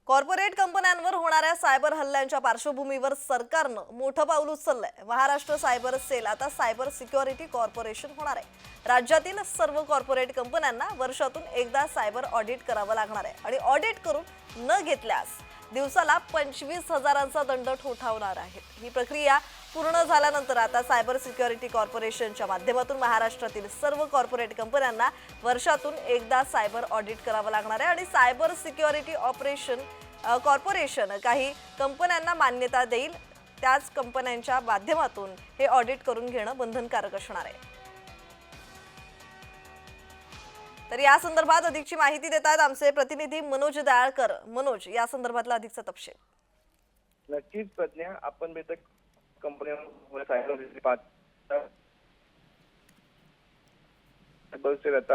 Corporate कंपन्यांवर होणाऱ्या cyber हल्ल्यांच्या पार्श्वभूमीवर सरकारनं मोठं पाऊल उचललंय। महाराष्ट्र सायबर सेल आता सायबर सिक्युरिटी कॉर्पोरेशन होणार आहे। राज्यातील सर्व कॉर्पोरेट कंपन्यांना वर्षातून एकदा सायबर ऑडिट करावं लागणार आहे आणि ऑडिट करून न घेतल्यास दिवसाला 25,000चा दंड ठोठावणार आहे। ही प्रक्रिया पूर्ण झाल्यानंतर आता सायबर सिक्युरिटी कॉर्पोरेशनच्या माध्यमातून महाराष्ट्रातील सर्व कॉर्पोरेट कंपन्यांना वर्षातून एकदा सायबर ऑडिट करावं लागणार आहे आणि सायबर सिक्युरिटी कॉर्पोरेशन काही कंपन्यांना मान्यता देईल। त्याच कंपन्यांच्या माध्यमातून हे ऑडिट करून घेणं बंधनकारक असणार आहे। तर या संदर्भात अधिकची माहिती देत आहेत आमचे प्रतिनिधी मनोज दयाळकर। मनोज, या संदर्भातला अधिकचा तपशील। नक्कीच प्रज्ञा, आपण बेतक कंपन्यांवर सायबर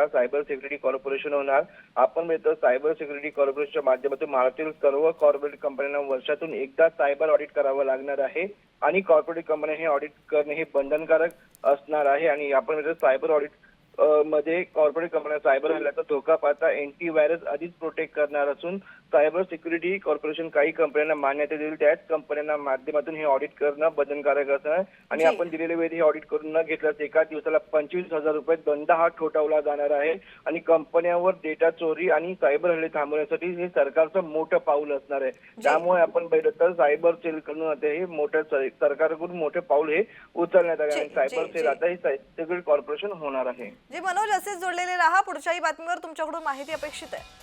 सायबर सिक्युरिटी कॉर्पोरेशन होणार। आपण बेतक सायबर सिक्युरिटी कॉर्पोरेशनच्या माध्यमातून महाराष्ट्रातील सर्व कॉर्पोरेट कंपन्यांना वर्षातून एकदा सायबर ऑडिट करावं लागणार आहे आणि कॉर्पोरेट कंपन्या हे ऑडिट करणे हे बंधनकारक असणार आहे। आणि आपण बेतक सायबर ऑडिट मध्ये कॉर्पोरेट कंपन्या सायबर हल्ल्याचा धोका पाहता अँटीव्हायरस आधीच प्रोटेक्ट करणार असून सायबर सिक्युरिटी कॉर्पोरेशन काही कंपन्यांना मान्यता देईल। त्याच कंपन्यांना माध्यमातून हे ऑडिट करणं बंधनकारक असणार आणि आपण दिलेल्या वेळी हे ऑडिट करून न घेतल्यास एका दिवसाला 25,000 रुपये दंड हा ठोठावला जाणार आहे। आणि कंपन्यांवर डेटा चोरी आणि सायबर हल्ले थांबवण्यासाठी हे सरकारचं मोठं पाऊल असणार आहे। त्यामुळे आपण बघितलं सायबर सेल कडून आता हे मोठं सरकारकडून मोठे पाऊल हे उचलण्यात आले आणि सायबर सेल आता हे सिक्युरिटी कॉर्पोरेशन होणार आहे। जी मनोज, असेच जोडलेले रहा, पुढच्याही बातमीवर तुमच्याकडून माहिती अपेक्षित आहे।